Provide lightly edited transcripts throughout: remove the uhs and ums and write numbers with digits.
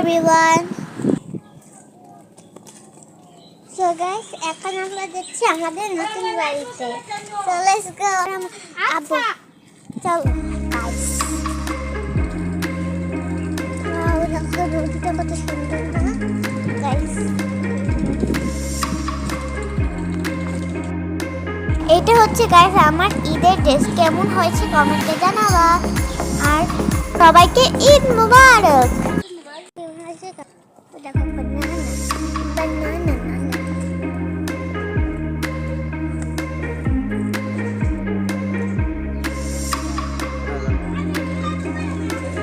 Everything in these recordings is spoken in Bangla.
everyone. So guys, এখন আমরা যাচ্ছি আমাদের নতুন বাড়িতে। So let's go. আব্বু চল guys. Wow, দেখো রোদটা কত সুন্দর না guys. এটা হচ্ছে গাইস আমার ঈদের ড্রেস, কেমন হয়েছে কমেন্টে জানাবা। আর সবাইকে ঈদ মুবারক। দেখো বানানা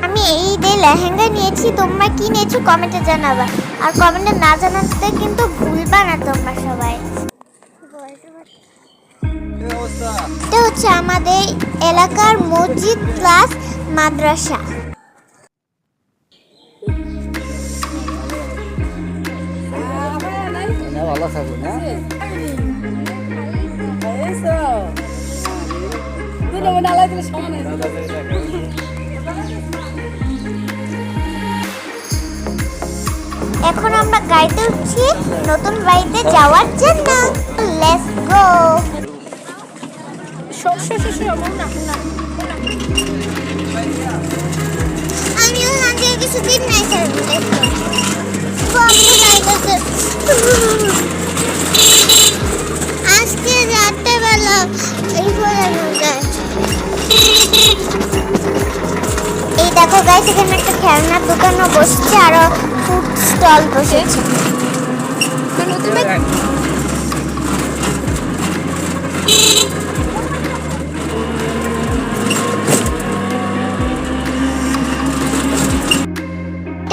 আমি এই ঈদে লেহেঙ্গা নিয়েছি, তোমরা কি নিয়েছো কমেন্টে জানাবা। আর কমেন্টে না জানাতে কিন্তু ভুলবা না তোমরা সবাই। এটা হচ্ছে আমাদের এলাকার মসজিদ প্লাস মাদ্রাসা। ভালো থাকো না। এখন আমরা গাড়িতে উঠছি নতুন বাড়িতে যাওয়ার জন্য। Let's go. আমিও আগে কিছুদিন নাই আজকে রাত্রেবেলা এই দেখো গাইস, এখানে একটা খেলনার দোকানও বসছে, আরো ফুড স্টল বসেছে।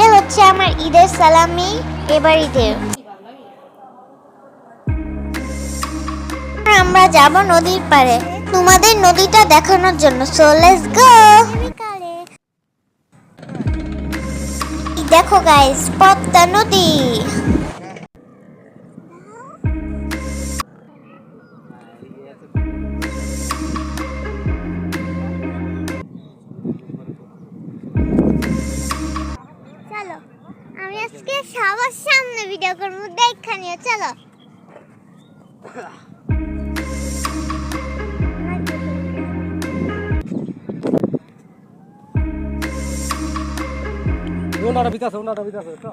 এটা হচ্ছে আমার ঈদের সালামি এবার ঈদের। আমরা যাব নদীর পাড়ে তোমাদের নদীটা দেখানোর জন্য। So let's go. দেখো গাইস, পদ্মা নদী। চলো আমি আজকে সবার সামনে ভিডিও করবো, দেখা নিও। চলো ওনারা বিকাশ তো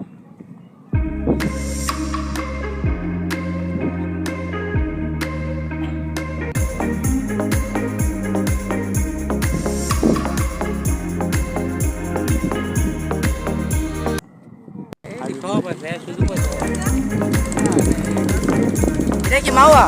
এটা কি মাওয়া?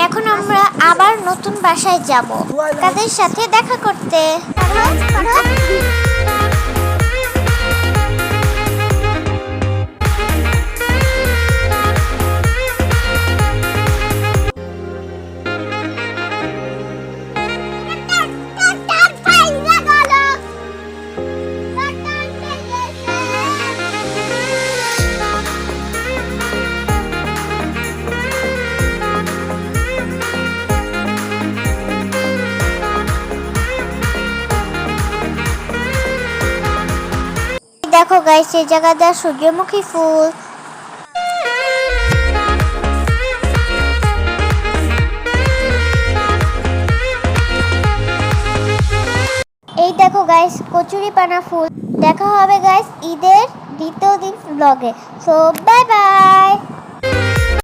এখন আমরা আবার নতুন বাসায় যাব তাদের সাথে দেখা করতে। দেখো গাইস, এই জায়গাটা সূর্যমুখী ফুল। এই দেখো গাইস, কচুরি পানা ফুল। দেখা হবে গাইস ঈদের দ্বিতীয় দিন ব্লগে। So bye bye.